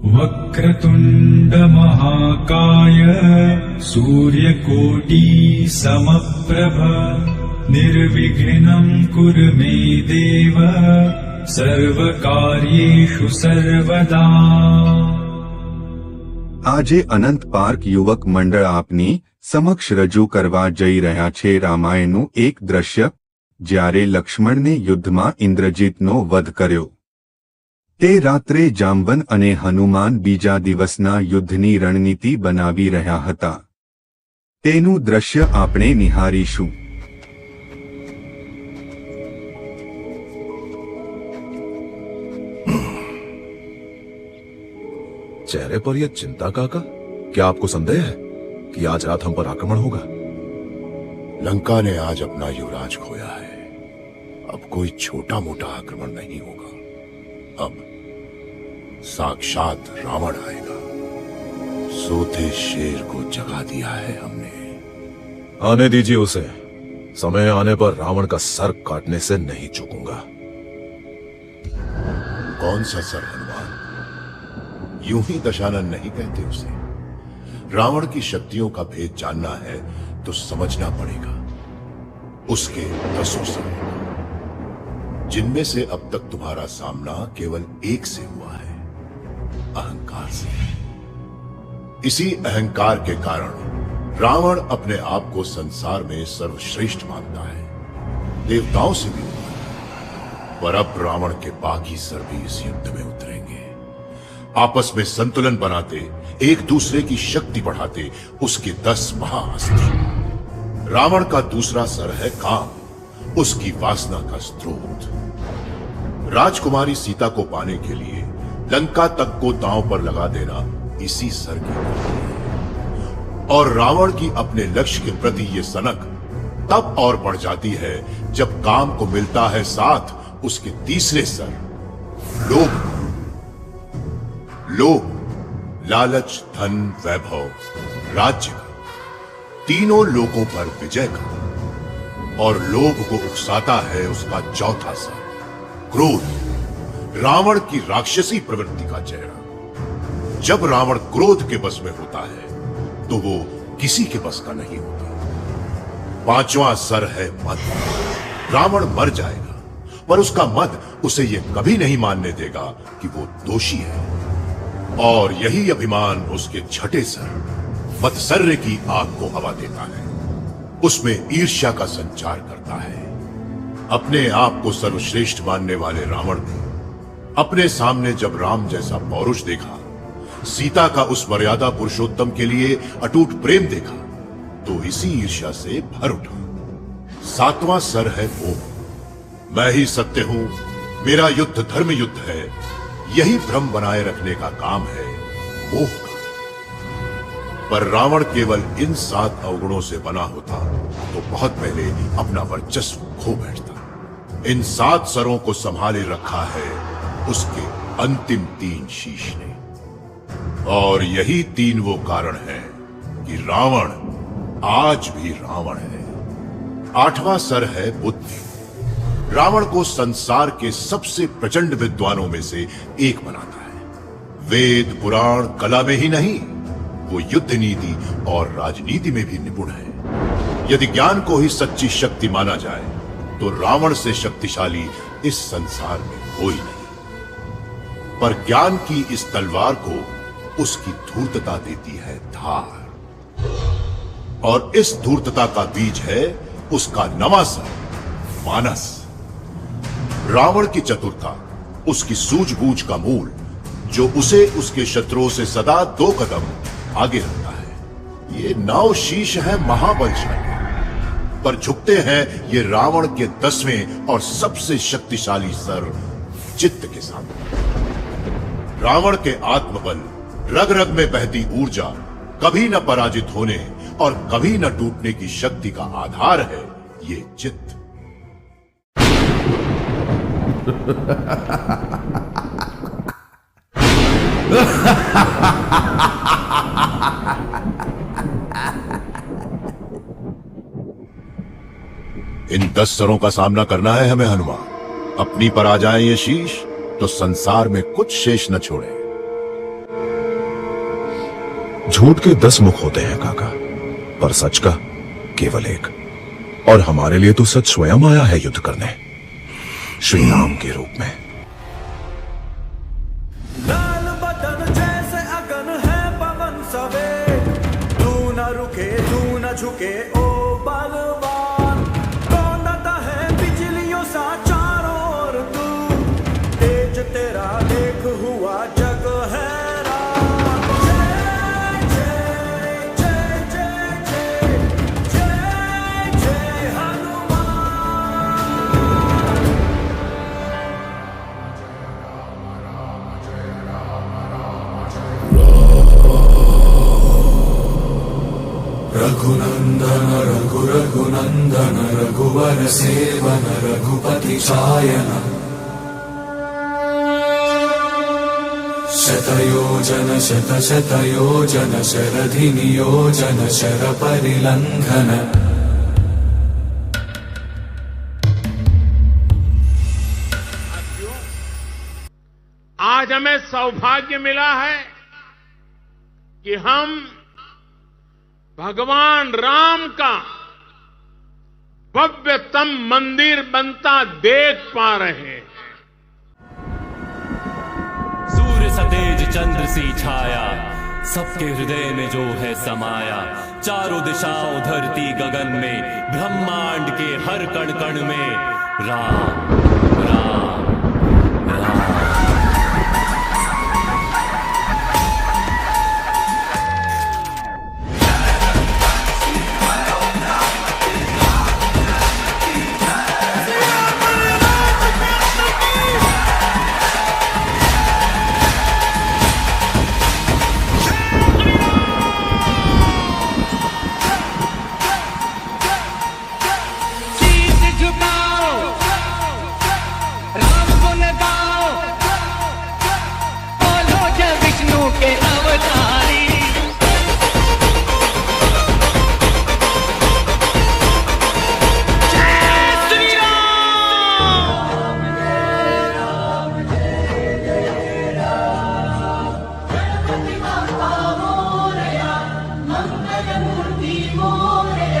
वक्रतुण्ड महाकाय सूर्यकोटि समप्रभ निर्विघ्नं कुरु मे देव सर्वकार्येषु सर्वदा। આજે અનંત પાર્ક યુવક મંડળ આપની સમક્ષ રજૂ કરવા જઈ રહ્યા છે રામાયણનું એક દ્રશ્ય, જ્યારે લક્ષ્મણને યુદ્ધમાં ઇન્દ્રજીતનો વધ કર્યો। તે રાત્રે જાંબન અને હનુમાન બીજા દિવસના યુદ્ધની રણનીતિ બનાવી રહ્યા હતા। તેનું દ્રશ્ય આપણે નિહાળીશું। चेहरे पर यह चिंता काका, क्या आपको संदेह है कि आज रात हम पर आक्रमण होगा? लंका ने आज अपना युवराज खोया है। अब कोई छोटा मोटा आक्रमण नहीं होगा। अब साक्षात रावण आएगा। सोते शेर को जगा दिया है हमने। आने दीजिए उसे। समय आने पर रावण का सर काटने से नहीं चूकूंगा। कौन सा सर हनुमान? यूं ही दशानन नहीं कहते उसे। रावण की शक्तियों का भेद जानना है तो समझना पड़ेगा। उसके 10 सर, जिनमें से अब तक तुम्हारा सामना केवल एक से हुआ है, अहंकार से। इसी अहंकार के कारण रावण अपने आप को संसार में सर्वश्रेष्ठ मानता है। देवताओं से भी हुआ है। पर अब रावण के बाकी सर भी इस युद्ध में उतरेंगे। आपस में संतुलन बनाते, एक दूसरे की शक्ति बढ़ाते उसके 10 महाअस्त्र। रावण का दूसरा सर है काम, उसकी वासना का स्रोत। राजकुमारी सीता को पाने के लिए लंका तक को दांव पर लगा देना इसी सर की है। और रावण की अपने लक्ष्य के प्रति ये सनक तब और बढ़ जाती है जब काम को मिलता है साथ उसके तीसरे सर, लोभ। लोभ, लालच, धन, वैभव, राज्य का, तीनों लोगों पर विजय का। और लोभ को उकसाता है उसका चौथा सर, क्रोध, रावण की राक्षसी प्रवृत्ति का चेहरा। जब रावण क्रोध के बस में होता है तो वो किसी के बस का नहीं होता। पांचवा सर है मद। रावण मर जाएगा पर उसका मद उसे ये कभी नहीं मानने देगा कि वो दोषी है। और यही अभिमान उसके छठे सर, मत्सर्य की आग को हवा देता है। उसमें ईर्ष्या का संचार करता है। अपने आप को सर्वश्रेष्ठ मानने वाले रावण ने अपने सामने जब राम जैसा पौरुष देखा, सीता का उस मर्यादा पुरुषोत्तम के लिए अटूट प्रेम देखा, तो इसी ईर्ष्या से भर उठा। सातवां सर है मोह। मैं ही सत्य हूं, मेरा युद्ध धर्म युद्ध है, यही भ्रम बनाए रखने का काम है मोह का। पर रावण केवल इन 7 अवगुणों से बना होता तो बहुत पहले अपना वर्चस्व खो बैठता। इन 7 सरों को संभाले रखा है उसके अंतिम 3 शीश ने। और यही 3 वो कारण है कि रावण आज भी रावण है। 8वां सर है बुद्धि। रावण को संसार के सबसे प्रचंड विद्वानों में से एक बनाता है। वेद, पुराण, कला में ही नहीं, वो युद्ध नीति और राजनीति में भी निपुण है। यदि ज्ञान को ही सच्ची शक्ति माना जाए तो रावण से शक्तिशाली इस संसार में कोई नहीं। पर ज्ञान की इस तलवार को उसकी धूर्तता देती है धार। और इस धूर्तता का बीज है उसका नवा सर, मानस। रावण की चतुरता, उसकी सूझबूझ का मूल, जो उसे उसके शत्रुओं से सदा 2 कदम आगे रखता है। ये 9 शीश है महाबलशाली, पर झुकते हैं ये रावण के 10वें और सबसे शक्तिशाली सर चित्त के सामने। रावण के आत्मबल, रग रग में बहती ऊर्जा, कभी न पराजित होने और कभी न टूटने की शक्ति का आधार है ये चित्त। इन 10 सरों का सामना करना है हमें हनुमान। अपनी पर आ जाए ये शीश तो संसार में कुछ शेष न छोड़े। झूठ के 10 मुख होते हैं काका, पर सच का केवल एक। और हमारे लिए तो सच स्वयं आया है युद्ध करने, श्री राम के रूप में। लाल बदन जैसे अगन है पवन सवे, तू न रुके तू न झुके ओ बलवान। दौड़ता है बिजलियों सा चारों ओर तू, तेज तेरा देख हुआ जग हैरान। जय जय जय जय जय जय जय हनुमान। रघुनंदन रघु रघुनंदन रघुवर सेवन रघुपति चायन। शतयोजन शत शतयोजन शरधि नियोजन शर परिलंघन। आज हमें सौभाग्य मिला है कि हम भगवान राम का भव्यतम मंदिर बनता देख पा रहे हैं। सूर्य सतेज चंद्र सी छाया, सबके हृदय में जो है समाया। चारों दिशाओं धरती गगन में, ब्रह्मांड के हर कण कण में राम राम राम। मंगल मूर्ति मोरया।